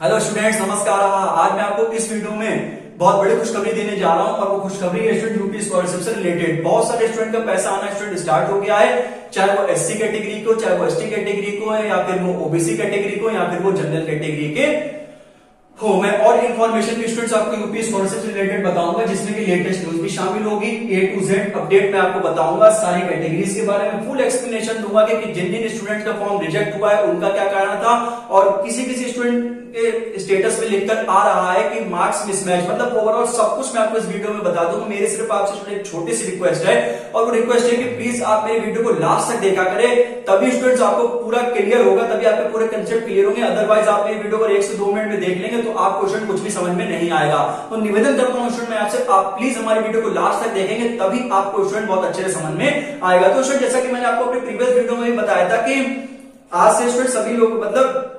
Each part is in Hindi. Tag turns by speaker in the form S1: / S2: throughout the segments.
S1: हेलो स्टूडेंट्स, नमस्कार। आज मैं आपको इस वीडियो में बहुत बड़ी खुशखबरी देने जा रहा हूं और वो खुशखबरी है स्टूडेंट यूपी स्कॉलरशिप से रिलेटेड। बहुत सारे स्टूडेंट का पैसा आना स्टूडेंट स्टार्ट हो गया है, चाहे वो एससी कैटेगरी को, चाहे वो एसटी कैटेगरी को है, या फिर वो ओबीसी कैटेगरी को, या फिर वो जनरल कैटेगरी के हो। मैं और इन्फॉर्मेशन भी स्टूडेंट्स आपको यूपी स्कॉलरशिप से रिलेटेड बताऊंगा, जिसमें कि लेटेस्ट न्यूज भी शामिल होगी। A to Z अपडेट मैं आपको बताऊंगा, सारी कैटेगरीज के बारे में फुल एक्सप्लेनेशन दूंगा कि जिन जिन स्टूडेंट का फॉर्म रिजेक्ट हुआ है उनका क्या कारण था, और किसी किसी स्टूडेंट के स्टेटस में लिखकर आ रहा है कि मार्क्स मिसमैच, मतलब ओवरऑल सब कुछ मैं आपको इस वीडियो में बता दूंगा। मेरी सिर्फ आपसे एक छोटी सी रिक्वेस्ट है, और वो रिक्वेस्ट है कि प्लीज आप मेरे वीडियो को लास्ट तक देखा करें, तभी स्टूडेंट्स आपको पूरा क्लियर होगा, तभी आपके पूरे कंसेप्ट क्लियर होंगे। अदरवाइज आप मेरे वीडियो को 1 से 2 मिनट में देख लेंगे तो आप क्वेश्चन कुछ भी समझ में नहीं आएगा। तो निवेदन करता हूं स्टूडेंट मैं आपसे, आप प्लीज हमारे वीडियो को लास्ट तक देखेंगे, तभी आपको स्टूडेंट बहुत अच्छे से समझ में आएगा। तो स्टूडेंट जैसा कि मैंने आपको अपने प्रीवियस वीडियो में भी बताया था कि आज से स्टूडेंट सभी लोग मतलब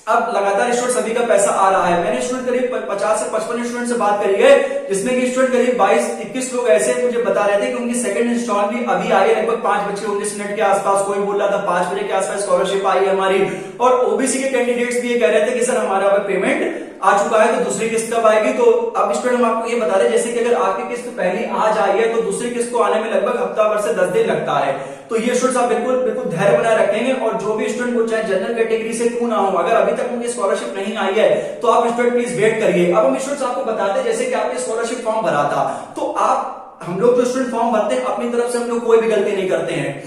S1: अब लगातार स्टूडेंट सभी का पैसा आ रहा है। मैंने स्टूडेंट करीब 50 से 55 स्टूडेंट से बात करी है, जिसमें कि स्टूडेंट करीब 22-21 लोग ऐसे मुझे बता रहे थे कि उनकी सेकंड इंस्टॉल भी अभी आई है, लगभग 5:19 के आसपास। कोई बोल रहा था 5 बजे के आसपास स्कॉलरशिप आई है हमारी। और ओबीसी के कैंडिडेट्स भी ये कह रहे थे कि सर हमारा पेमेंट आ चुका है, तो दूसरी किस्त कब आएगी। तो अब स्टूडेंट हम आपको ये बता रहे हैं जैसे कि अगर आपकी किस्त पहली आज आई है तो दूसरी किस्त को आने में लगभग हफ्ता भर से 10 दिन लगता है। तो ये स्टूडेंट्स आप बिल्कुल धैर्य बनाए रखेंगे, और जो भी स्टूडेंट को चाहे जनरल कैटेगरी से क्यों ना हो, अगर अभी तक उनकी स्कॉलरशिप नहीं आई है तो आप स्टूडेंट प्लीज वेट करिए। अब हम स्टूडेंट्स आपको बताते हैं जैसे कि आपने स्कॉलरशिप फॉर्म भरा था, तो हम लोग जो स्टूडेंट फॉर्म भरते हैं अपनी तरफ से हम लोग कोई भी गलती नहीं करते हैं,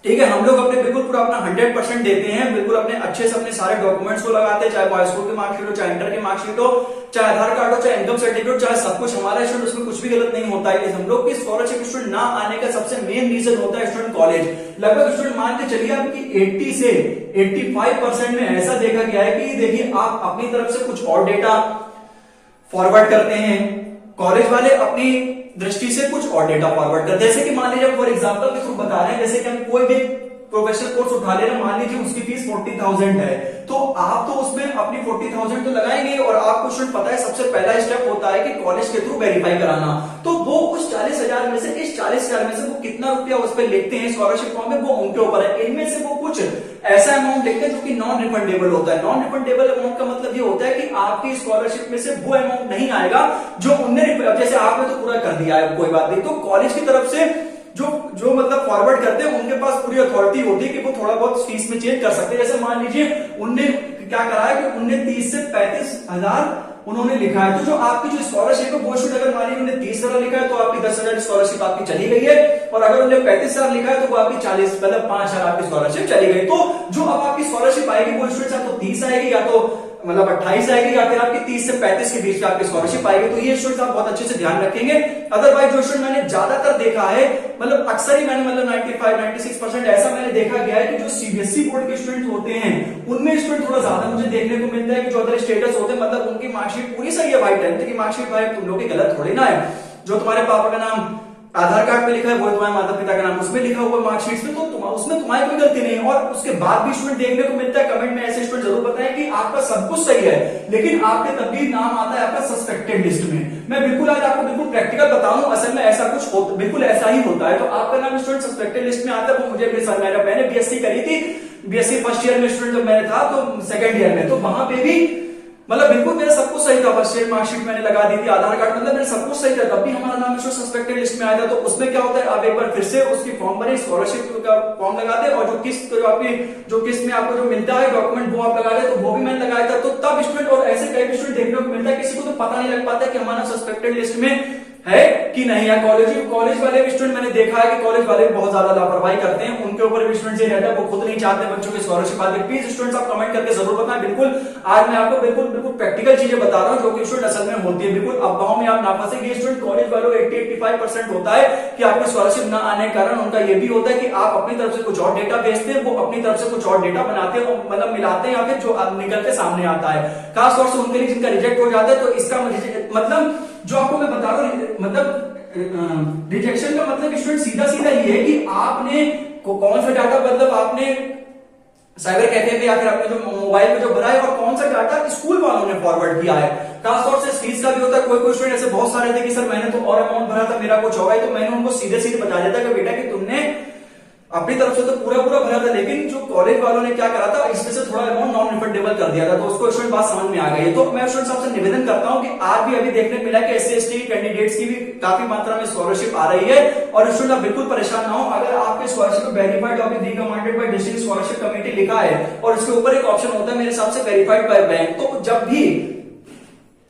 S1: ठीक है। हम लोग अपने बिल्कुल पूरा अपना 100% देते हैं, बिल्कुल अपने अच्छे से अपने सारे डॉक्यूमेंट्स को लगाते हैं, चाहे वो हाई स्कूल की मार्कशीट हो, चाहे इंटर की मार्कशीट हो, चाहे आधार कार्ड हो, चाहे इनकम सर्टिफिकेट, चाहे सब कुछ हमारा स्टूडेंट, उसमें कुछ भी गलत नहीं होता है। हम लोग की स्कॉलरशिप स्टूडेंट ना आने का सबसे मेन रीजन होता है स्टूडेंट कॉलेज। लगभग स्टूडेंट मान के चलिए आपकी 80 से 85% में ऐसा देखा गया है कि देखिए आप अपनी तरफ से कुछ और डेटा फॉरवर्ड करते हैं, कॉलेज वाले अपनी दृष्टि से कुछ और डेटा फॉरवर्ड करते हैं। जैसे कि मान लीजिए फॉर एग्जांपल के थ्रू बता रहे हैं, जैसे कि हम कोई भी प्रोफेशनल कोर्स उठा ले रहे हैं, मान लीजिए उसकी फीस 40,000 है, तो आप तो उसमें अपनी 40,000 तो लगाएंगे, और आपको स्टूडेंट पता है सबसे पहला स्टेप होता है कि कॉलेज के थ्रू वेरीफाई कराना। तो वो उस 40,000 में से, इस 40,000 में से वो कितना रुपया उस पर लिखते हैं स्कॉलरशिप फॉर्म में, वो उनके ऊपर है। इनमें से वो कुछ ऐसा अमाउंट लिखते हैं जो कि नॉन रिफंडेबल होता है। नॉन रिफंडेबल अमाउंट का मतलब ये होता है कि आपकी स्कॉलरशिप में से वो अमाउंट नहीं आएगा जो उनने, जैसे आपने तो पूरा कर दिया है कोई बात नहीं, तो कॉलेज की तरफ से जो मतलब फॉरवर्ड करते हैं उनके पास पूरी अथॉरिटी होती है कि वो थोड़ा बहुत फीस में चेंज कर सकते हैं। जैसे मान लीजिए उनने क्या करा है कि उनने 30 से 35,000 उन्होंने लिखा है, तो जो आपकी जो स्कॉलरशिप है वो शुड, अगर मान लीजिए उन्होंने 30,000 लिखा है तो आपकी 10,000 स्कॉलरशिप आपकी चली गई है, और अगर उन्होंने 35,000 लिखा है तो वो आपकी 40 मतलब 5,000 आपकी स्कॉलरशिप चली गई। तो जो अब आपकी स्कॉलरशिप आएगी वो स्टूडेंट्स या तो 30 आएगी, या तो मतलब 28 आएगी, या फिर आपकी 30 से 35 के बीच में आपकी स्कॉलरशिप आएगी। तो ये स्टूडेंट्स आप बहुत अच्छे से ध्यान रखेंगे। अदरवाइज जो स्टूडेंट मैंने ज्यादातर देखा है, मतलब अक्सर ही मैंने मतलब 95-96% ऐसा मैंने देखा गया है कि जो सीबीएसई बोर्ड के स्टूडेंट होते हैं उनमें स्टूडेंट थोड़ा ज्यादा मुझे देखने को मिलता है कि जो अदर स्टेटस होते हैं, मतलब उनकी मार्कशीट पूरी सही है भाई, 10th की मार्कशीट भाई तुम लोग की गलत थोड़ी ना है। जो तुम्हारे पापा का नाम आधार कार्ड पे लिखा है वो तुम्हारे माता पिता का नाम उसमें लिखा हुआ मार्कशीट में, तो उसमें तुम्हारी कोई गलती नहीं है। और उसके बाद भी स्टूडेंट देखने को मिलता है कमेंट में, ऐसे स्टूडेंट जरूर बताएं कि आपका सब कुछ सही है लेकिन आपके तब भी नाम आता है आपका सस्पेक्टेड लिस्ट में। मैं बिल्कुल आज आपको बिल्कुल प्रैक्टिकल बताऊं, असल में ऐसा कुछ होता, बिल्कुल ऐसा ही होता है। तो आपका नाम स्टूडेंट सस्पेक्टेड लिस्ट में आता है, वो मुझे अपने सर, मैंने बीएससी करी थी, बीएससी फर्स्ट ईयर में स्टूडेंट जब मैंने था तो सेकंड ईयर में, तो वहां पे भी मतलब बिल्कुल मेरा सब कुछ सही था। फर्स्ट ईयर मार्कशीट मैंने लगा दी थी, आधार कार्ड मतलब मेरा सब कुछ सही था, तब भी हमारा नाम सस्पेक्टेड लिस्ट में आया था। तो उसमें क्या होता है, आप एक बार फिर से उसकी फॉर्म भरें, स्कॉलरशिप का फॉर्म लगा दे, और जो किस्त जो किस्त में आपको जो मिलता है डॉक्यूमेंट वो आप लगा दे, तो वो भी मैंने लगाया था। तो तब स्टूडेंट, और ऐसे कई स्टूडेंट देखने को मिलता है किसी को तो पता नहीं लग पाता कि हमारा सस्पेक्टेड लिस्ट में है कि नहीं है। कॉलेज वाले भी स्टूडेंट मैंने देखा है कि कॉलेज वाले बहुत ज्यादा लापरवाही करते हैं, उनके ऊपर भी स्टूडेंट ये रहता है, वो खुद नहीं चाहते बच्चों की स्कॉलरशिप आती है। प्लीज स्टूडेंट्स आप कमेंट करके जरूर बताएं। बिल्कुल आज मैं आपको बिल्कुल प्रैक्टिकल चीजें बता रहा हूं जो कि स्टूडेंट असल में होती है, बिल्कुल अफवाहों में आप ना फंसे। ये स्टूडेंट कॉलेज वालों 80-85% होता है कि आपकी स्कॉलरशिप ना आने के कारण उनका ये भी होता है कि आप अपनी तरफ से कुछ और डेटा भेजते हैं, वो अपनी तरफ से कुछ और डेटा बनाते हैं, मतलब मिलाते हैं, या फिर जो निकल के सामने आता है। खासतौर से उनके लिए जिनका रिजेक्ट हो जाता है, तो इसका मतलब जो आपको मैं बता रहा हूं, मतलब रिजेक्शन का मतलब स्टूडेंट सीधा ये है कि आपने कौन सा डाटा, मतलब आपने साइबर कैफे पे या फिर आपने जो मोबाइल पे जो भरा है, और कौन सा डाटा स्कूल वालों ने फॉरवर्ड किया है। खासतौर से फीस का भी होता है। कोई स्टूडेंट ऐसे बहुत सारे थे कि सर मैंने तो और अमाउंट भरा था, मेरा कुछ होगा, तो मैंने उनको सीधे बता देता कि बेटा कि तुमने अपनी तरफ से तो पूरा पूरा भरा था, लेकिन जो कॉलेज वालों ने क्या करा था, इसमें से थोड़ा अमाउंट नॉन रिफंडेबल कर दिया था, तो उसको स्टूडेंट बात समझ में आ गई है। तो मैं स्टूडेंट साहब से निवेदन करता हूं कि आज भी अभी देखने को मिला कि SC/ST कैंडिडेट्स की भी काफी मात्रा में स्कॉलरशिप आ रही है, और स्टूडेंट आप बिल्कुल परेशान ना हो। अगर आपके स्कॉलरशिप वेरीफाइड और recommended by district scholarship committee लिखा है और उसके ऊपर एक ऑप्शन होता है मेरे हिसाब से वेरीफाइड बाय बैंक, तो जब भी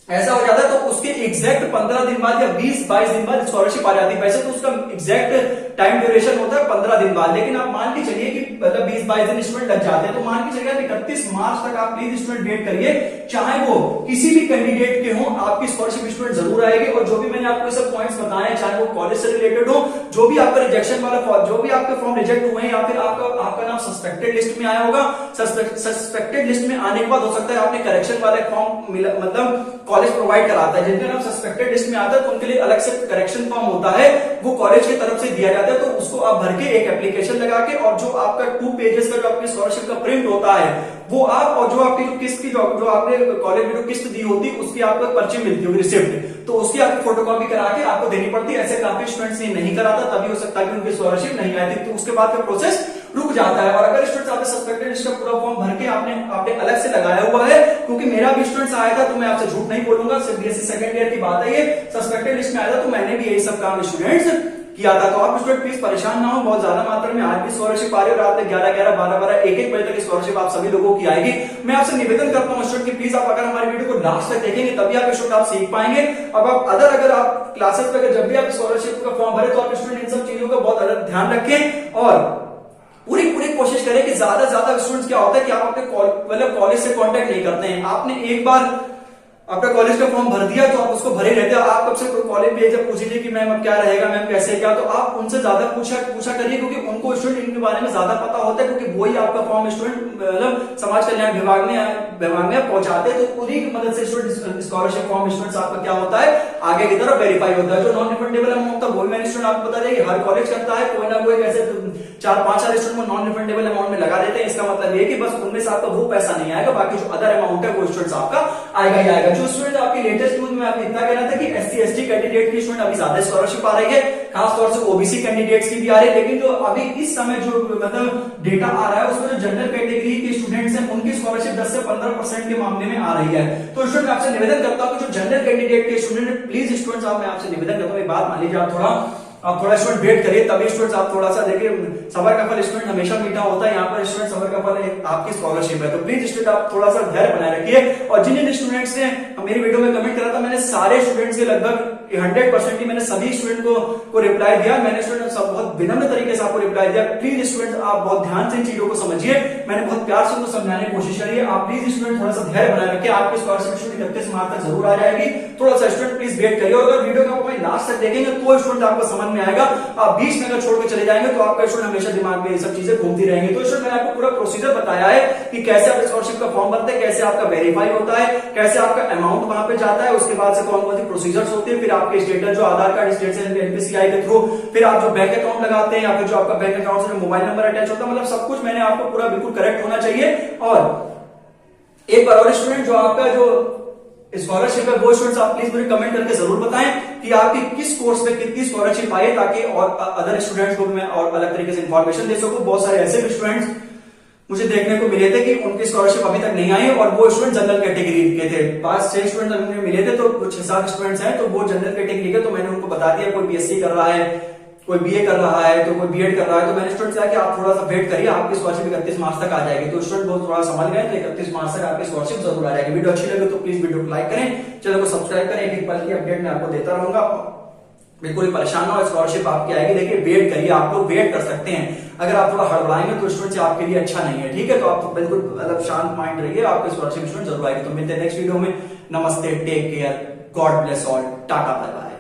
S1: ऐसा हो जाता है तो उसके एग्जैक्ट 15 दिन बाद या 20-22 दिन बाद स्कॉलरशिप आ जाती है। वैसे तो उसका एग्जैक्ट टाइम ड्यूरेशन होता है 15 दिन बाद, लेकिन आप मान के चलिए कि मतलब 20-22 दिन स्टूडेंट लग जाते हैं, तो मान के चलिए 31 मार्च तक आप प्लीज स्टूडेंट वेट करिए, चाहे वो किसी भी कैंडिडेट के हो, आपकी स्कॉलरशिप स्टूडेंट जरूर आएगी। और जो भी मैंने आपको सब पॉइंट्स बताए हैं, चाहे वो कॉलेज से रिलेटेड हो, जो भी आपका रिजेक्शन वाला जो भी आपके फॉर्म रिजेक्ट हुए हैं, या फिर आपका नाम सस्पेक्टेड लिस्ट में आया होगा, सस्पेक्टेड लिस्ट में आने के बाद हो सकता है आपने करेक्शन वाला फॉर्म मतलब कॉलेज प्रोवाइड कराता है, जिनका नाम सस्पेक्टेड लिस्ट में आता है तो उनके लिए अलग से करेक्शन फॉर्म होता है, वो कॉलेज की तरफ से दिया जाता है। तो उसको आप भर के एक एप्लीकेशन लगा के, और जो आपका 2 पेजेस का जो आपकी स्कॉलरशिप का प्रिंट होता है वो आप, और जो आपकी जो किस्त की जो आपने कॉलेज में जो किस्त दी होती है उसकी आपको पर्ची मिलती होगी, रिसिप्ट, तो उसकी आपको फोटोकॉपी करा के आपको देनी पड़ती है। ऐसे काफी स्टूडेंट्स ने नहीं कराता, तभी हो सकता है कि उनकी स्कॉलरशिप नहीं आई थी, तो उसके बाद का प्रोसेस रुक जाता है। और अगर स्टूडेंट्स आपने सस्पेक्टेड लिस्ट का पूरा फॉर्म भर के आपने अलग से लगाया हुआ है, क्योंकि मेरा भी स्टूडेंट्स आया था, तो मैं आपसे झूठ नहीं बोलूंगा, सिर्फ BSc सेकंड ईयर की बात है, ये सस्पेक्टेड लिस्ट में आया था, तो मैंने भी यही सब काम स्टूडेंट्स किया था। तो आप स्टूडेंट प्लीज परेशान ना हो, बहुत ज्यादा मात्रा में आज भी स्कॉलरशिप आ रही है, और रात में 11-11, 12-12, 1-1 बजे तक स्कॉलरशिप आप सभी लोगों की आएगी। मैं आपसे निवेदन करता हूं स्टूडेंट कि प्लीज आप अगर हमारी वीडियो को लास्ट तक देखेंगे तभी आप स्टूडेंट आप सीख पाएंगे। अब आप अगर आप क्लासेस पे जब भी आप स्कॉलरशिप का फॉर्म भरे, तो आप स्टूडेंट इन सब चीजों का बहुत अलग ध्यान रखें, और पूरी कोशिश करें कि ज्यादा से ज्यादा स्टूडेंट्स क्या होता है कि आप अपने मतलब कॉलेज से कांटेक्ट नहीं करते हैं। आपने एक बार अपना कॉलेज का फॉर्म भर दिया तो आप उसको भरे रहते हैं। आप कब से कॉलेज में जब पूछिए कि मैम अब क्या रहेगा, मैम कैसे क्या, तो आप उनसे ज्यादा पूछा करिए, क्योंकि उनको स्टूडेंट इनके बारे में ज्यादा पता होता है, क्योंकि वही आपका फॉर्म स्टूडेंट मतलब समाज कल्याण विभाग में पहुंचाते हैं, तो उन्हीं की मदद से स्टूडेंट स्कॉलरशिप फॉर्म स्टूडेंट्स आपका क्या होता है आगे की तरफ वेरीफाई होता है। जो नॉन रिफंडेबल अमाउंट होता है वो मैंने स्टूडेंट आपको बता दें कि हर कॉलेज करता है, कोई ना कोई कैसे 4-5 स्टूडेंट को नॉन रिफंडेबल अमाउंट में लगा देते हैं। इसका मतलब ये कि बस उनमें से आपका वो पैसा नहीं आएगा, बाकी जो अदर अमाउंट है वो स्टूडेंट्स आपका आएगा ही आएगा। जो स्टूडेंट आपकी लेटेस्ट न्यूज में आपको इतना कहना था कि SC/ST कैंडिडेट की स्टूडेंट अभी ज्यादा स्कॉलरशिप आ रही है, खासतौर से OBC कैंडिडेट्स की भी आ रही है, लेकिन जो अभी इस समय जो मतलब डेटा आ रहा है उसमें जो जनरल कैटेगरी के स्टूडेंट्स हैं उनकी स्कॉलरशिप 10 से 15% के मामले में आ रही है। तो स्टूडेंट मैं आपसे निवेदन करता हूं कि जो जनरल कैंडिडेट के स्टूडेंट, प्लीज स्टूडेंट्स आप मैं आपसे निवेदन करता हूं, एक बात मान लीजिए, आप थोड़ा स्टूडेंट वेट करिए, तभी स्टूडेंट्स आप थोड़ा सा देखिए, सबर का फल स्टूडेंट हमेशा मीठा होता है, यहाँ पर स्टूडेंट सबर का फल आपकी स्कॉलरशिप है। तो प्लीज स्टूडेंट आप थोड़ा सा धैर्य बनाए रखिए। और जिन स्टूडेंट्स ने मेरी वीडियो में कमेंट करा था, मैंने सारे स्टूडेंट्स के लगभग 100% ही मैंने सभी स्टूडेंट को रिप्लाई दिया। मैंने स्टूडेंट सब बहुत विनम्र तरीके से आपको रिप्लाई दिया। प्लीज स्टूडेंट आप बहुत ध्यान से इन चीजों को समझिए, मैंने बहुत प्यार से उनको समझाने की कोशिश करी है। आप प्लीज स्टूडेंट थोड़ा सा धैर्य बनाए रखिए, आपकी स्कॉलरशिप स्टूडेंट 31 मार्च तक जरूर आ जाएगी। थोड़ा सा स्टूडेंट प्लीज वेट करिए, और अगर वीडियो को लास्ट तक देखेंगे तो स्टूडेंट आपको समझ में आएगा। आप बीच में अगर छोड़ के चले जाएंगे तो आपका स्टूडेंट हमेशा दिमाग में ये सब चीजें घूमती रहेंगी। तो स्टूडेंट मैंने आपको पूरा प्रोसीजर बताया है कि कैसे आप स्कॉलरशिप का फॉर्म भरते हैं, कैसे आपका वेरीफाई होता है, कैसे आपका अमाउंट वहां पे जाता है, उसके बाद से कौन कौन सी प्रोसीजर्स होते हैं, फिर आपके स्टेटस जो आधार कार्ड स्टेट से NPCI के थ्रू, फिर आप जो बैंक अकाउंट लगाते हैं, या फिर जो आपका बैंक अकाउंट से जो मोबाइल नंबर अटैच होता है, मतलब सब कुछ मैंने आपको पूरा बिल्कुल करेक्ट होना चाहिए। और एक बार और स्टूडेंट जो आपका जो स्कॉलरशिप है वो स्टूडेंट्स आप प्लीज मुझे कमेंट करके जरूर बताएं कि आपकी किस कोर्स में कितनी स्कॉलरशिप आई है, ताकि और अदर स्टूडेंट्स को मैं और अलग तरीके से इंफॉर्मेशन दे सकूं। बहुत सारे ऐसे भी स्टूडेंट्स मुझे देखने को मिले थे कि उनकी स्कॉलरशिप अभी तक नहीं आई, और वो स्टूडेंट जनरल कैटेगरी के थे। 5-6 स्टूडेंट मुझे मिले थे, तो 6-7 स्टूडेंट्स हैं तो वो जनरल कैटेगरी के, तो मैंने उनको बता दिया कोई BSc कर रहा है, कोई BA कर रहा है, तो कोई B.Ed कर रहा है। तो मैंने स्टूडेंट कहा कि आप थोड़ा सा वेट करिए, आपकी स्कॉलरशिप 31 मार्च तक आ जाएगी। तो स्टूडेंट बहुत थोड़ा समझ गए, तो 31 मार्च तक आपकी स्कॉलरशिप जरूर आ जाएगी। वीडियो अच्छी लगे तो प्लीज वीडियो को लाइक करें, चैनल को सब्सक्राइब करें, एक पल की अपडेट मैं आपको देता रहूंगा। बिल्कुल परेशान ना हो, स्कॉलरशिप आपकी आएगी। देखिए वेट करिए, आप लोग वेट कर सकते हैं। अगर आप थोड़ा हड़बड़ाएंगे तो स्टूडेंट आपके लिए अच्छा नहीं है, ठीक है। तो आप बिल्कुल मतलब शांत माइंड रहिए, आपकी स्कॉलरशिप स्टूडेंट जरूर आएगी। तो मिलते हैं नेक्स्ट वीडियो में। नमस्ते, take care, God bless all, tata, bye bye.